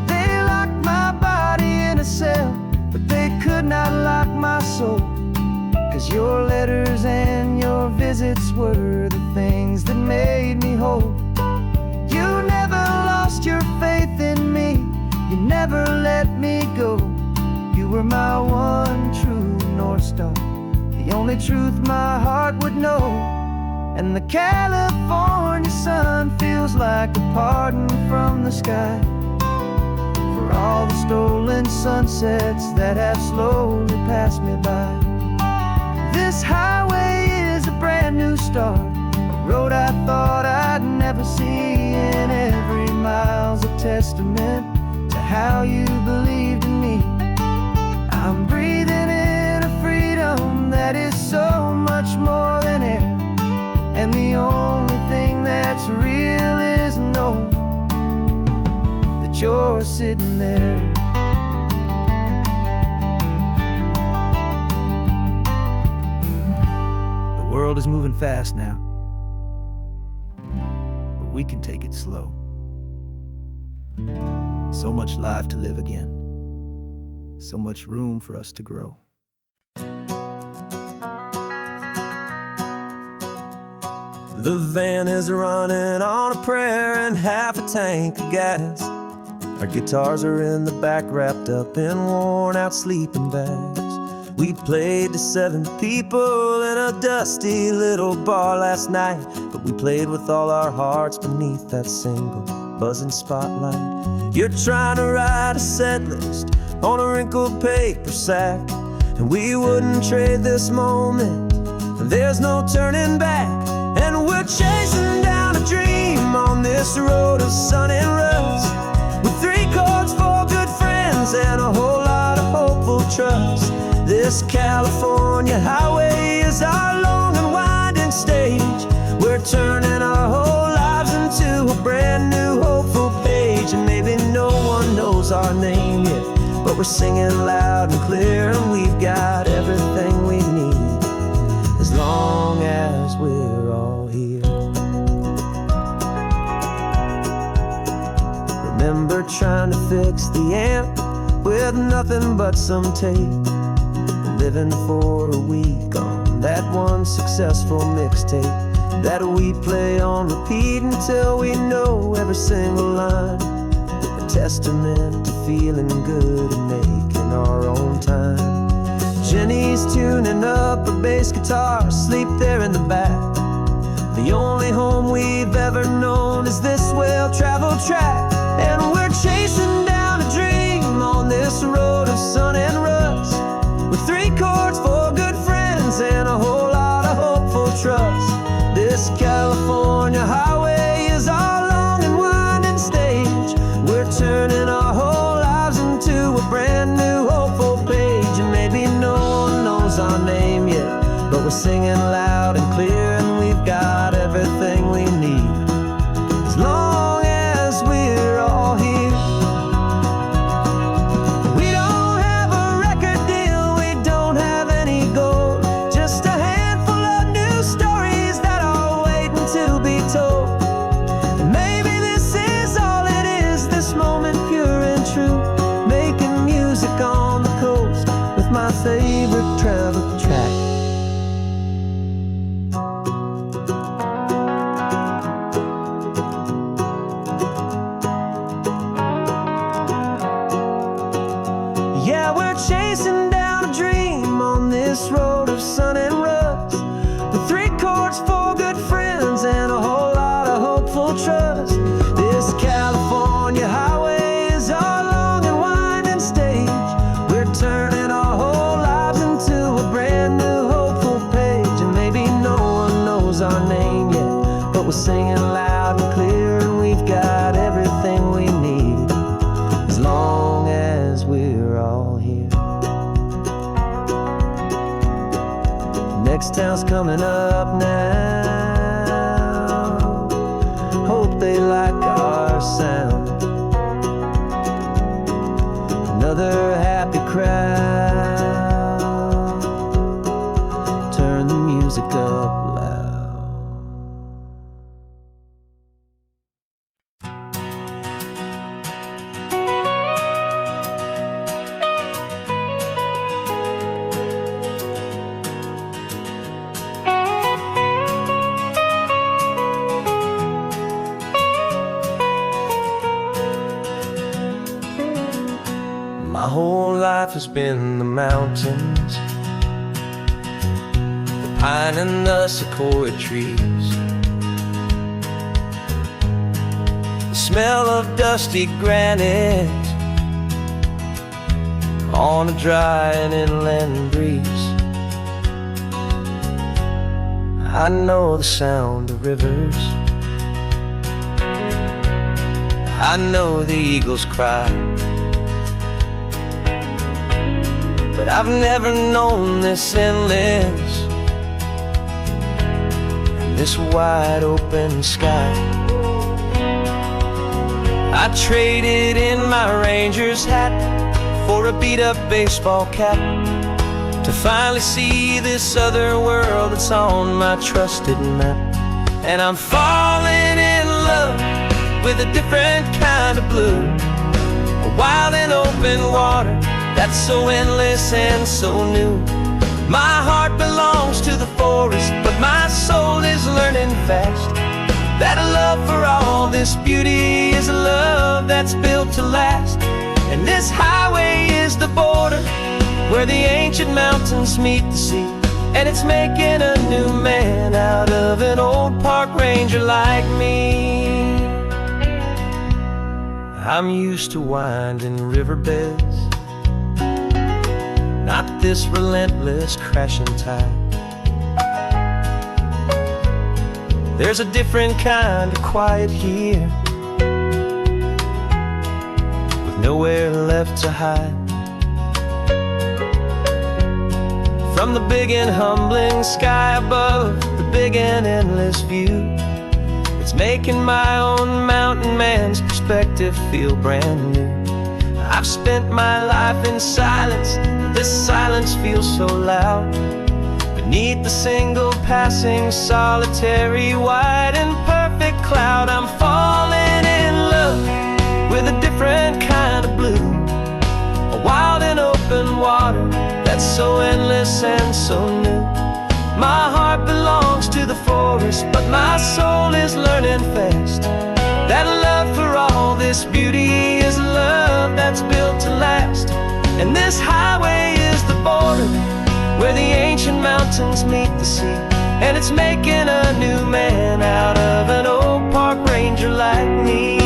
They locked my body in a cell, but they could not lock my soul, 'cause your letters and your visits were the things that made me whole. You never lost your faith in me, you never let me go. You were my one true North Star, the only truth my heart would know. And the California sun feels like a pardon from the sky for all the stolen sunsets that have slowly passed me by. This highway is a brand new start, a road I thought I'd never see, and every mile's a testament to how you believed in me. I'm breathing in a freedom that is so much more than air, and the only thing that's real is knowing that you're sitting there. The world is moving fast now, but we can take it slow. So much life to live again, so much room for us to grow. The van is running on a prayer and half a tank of gas. Our guitars are in the back, wrapped up in worn-out sleeping bags. We played to 7 people in a dusty little bar last night, but we played with all our hearts beneath that single buzzing spotlight. You're trying to write a set list on a wrinkled paper sack, and we wouldn't trade this moment. There's no turning back, and we're chasing down a dream on this road of sun and rust, with 3 chords for good friends and a whole lot of hopeful trust. This California highway is our long and winding stage. We're turning our whole lives into a brand new hopeful page, and maybe no one knows our name yet, but we're singing loud and clear, and we've got everything we need as long as we're all here. Remember trying to fix the amp with nothing but some tape, living for a week on that one successful mixtape that we play on repeat until we know every single line. A testament to feeling good and making our own time. Jenny's tuning up a bass guitar, asleep there in the back. The only home we've ever known is this well-traveled track, and we're chasing down a dream on this road of sun and rust, with 3 chords for good friends and a whole lot of hopeful trust. This California highway is our long and winding stage. We're turning our whole lives into a brand new hopeful page, and maybe no one knows our name yet, but we're singing loud and clear, and we've got everything we need as long as we're all here. We don't have a record deal, we don't have any gold, favorite travel track. Yeah, we're chasing down a dream on this road of sun and rust, with 3 chords, 4 good friends, and a whole lot of hopeful trust. This California highway is our long and winding stage. We're turning our whole lives into a brand new hopeful page. And maybe no one knows our name yet, but we're singing loud and clear, and we've got everything we need, as long as we're all here. Next town's coming up now. Hope they like our sound. Another happy crowd. Turn the music up loud. My whole life has been the mountains, the pine and the sequoia trees, the smell of dusty granite on a dry and inland breeze. I know the sound of rivers, I know the eagles cry, but I've never known this endless and this wide open sky. I traded in my Ranger's hat for a beat-up baseball cap to finally see this other world that's on my trusted map. And I'm falling in love with a different kind of blue, a wild and open water that's so endless and so new. My heart belongs to the forest, but my soul is learning fast that a love for all this beauty is a love that's built to last. And this highway is the border where the ancient mountains meet the sea, and it's making a new man out of an old park ranger like me. I'm used to winding riverbeds, not this relentless crashing tide. There's a different kind of quiet here, with nowhere left to hide. From the big and humbling sky above, the big and endless view, it's making my own mountain man's perspective feel brand new. I've spent my life in silence, this silence feels so loud. Beneath the single passing solitary white and perfect cloud, I'm falling in love with a different kind of blue, a wild and open water that's so endless and so new. My heart belongs to the forest, but my soul is learning fast that a love for all this beauty is a love that's built to last. And this highway is the border where the ancient mountains meet the sea, and it's making a new man out of an old park ranger like me.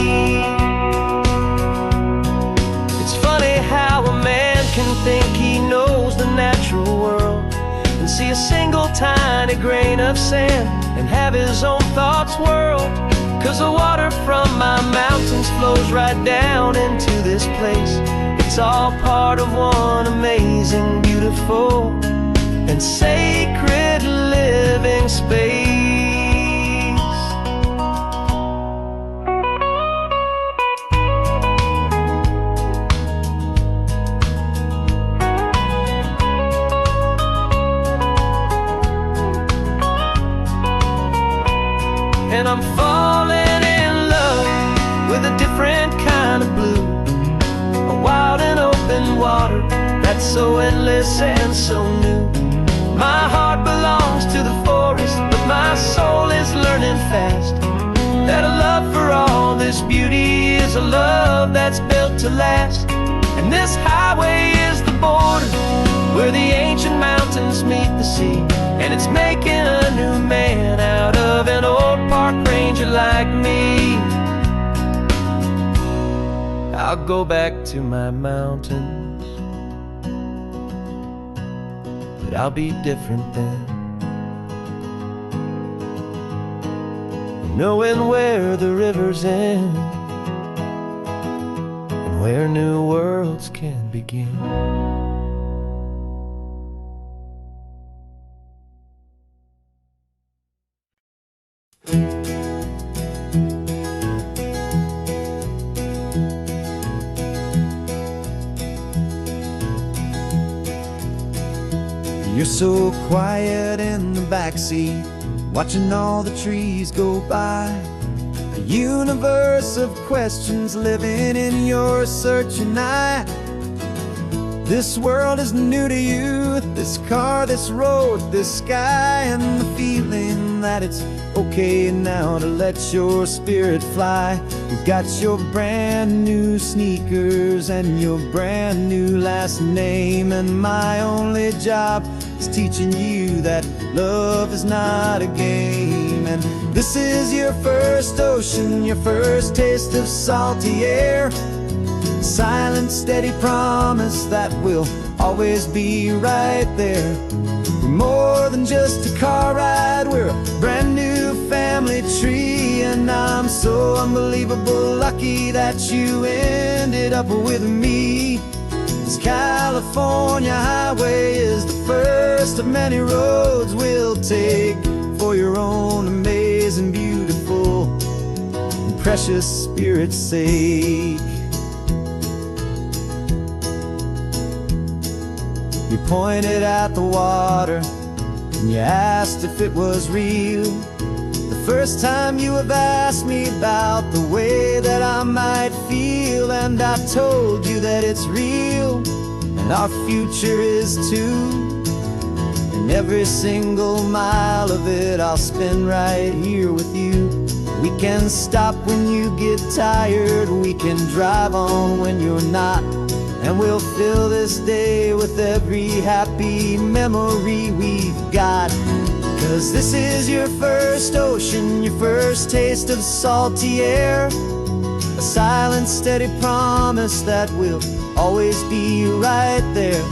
It's funny how a man can think he knows the natural world and see a single tiny grain of sand and have his own thoughts whirled. 'Cause the water from my mountains flows right down into this place. It's all part of one amazing, beautiful, and sacred living space. And I'm falling in love with a different kind of blue, a wild and open water that's so endless and so new. My heart belongs to the forest, but my soul is learning fast that a love for all this beauty is a love that's built to last. And this highway is the border where the ancient mountains meet the sea, and it's making a new man out of an old park ranger like me. I'll go back to my mountains, but I'll be different then, knowing where the rivers end and where new worlds can begin. You're so quiet in the backseat, watching all the trees go by. A universe of questions living in your searching eye. This world is new to you, this car, this road, this sky, and the feeling that it's okay now to let your spirit fly. You've got your brand new sneakers and your brand new last name, and my only job is teaching you that love is not a game. And this is your first ocean, your first taste of salty air, silent, steady promise that we'll always be right there. We're more than just a car ride, we're a brand new family tree, and I'm so unbelievable lucky that you ended up with me. This California highway is the first of many roads we'll take for your own amazing, beautiful, and precious spirit's sake. You pointed at the water and you asked if it was real. The first time you have asked me about the way that I might feel, and I told you that it's real and our future is too. And every single mile of it I'll spend right here with you. We can stop when you get tired, we can drive on when you're not, and we'll fill this day with every happy memory we've got. 'Cause this is your first ocean, your first taste of salty air, a silent, steady promise that we'll always be right there.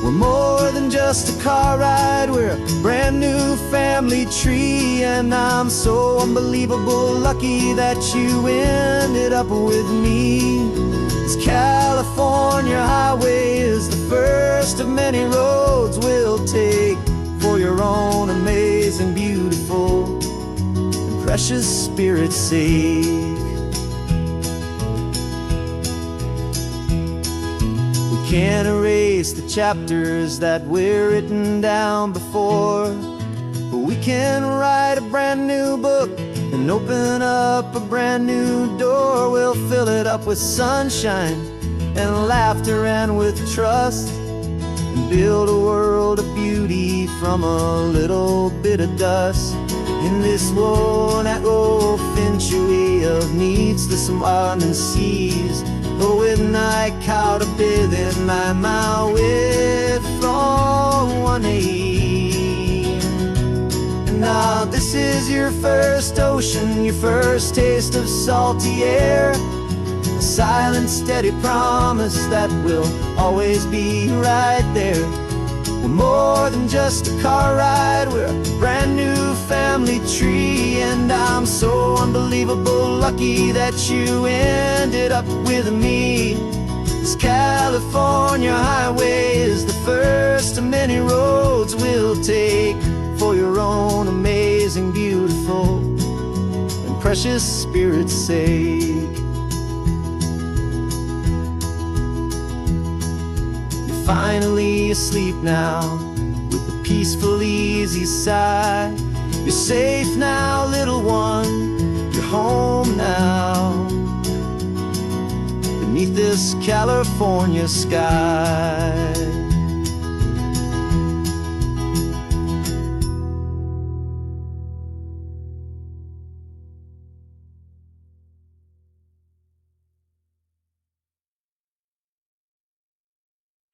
We're more than just a car ride, we're a brand new family tree, and I'm so unbelievable lucky that you ended up with me. This California highway is the first of many roads we'll take for your own amazing, beautiful, and precious spirit's sake. We can't erase the chapters that were written down before, but we can write a brand new book and open up a brand new door. We'll fill it up with sunshine and laughter and with trust, and build a world of beauty from a little bit of dust. In this worn-out old century of needs to some and seas, oh, with night caught a bit in my mouth with from one aim. And now this is your first ocean, your first taste of salty air, a silent, steady promise that we'll always be right there. We're more than just a car ride, we're a brand new family tree, and I'm so unbelievable lucky that you ended up with me. This California highway is the first of many roads we'll take for your own amazing, beautiful, and precious spirit's sake. Finally asleep now, with a peaceful, easy sigh. You're safe now, little one, you're home now, beneath this California sky.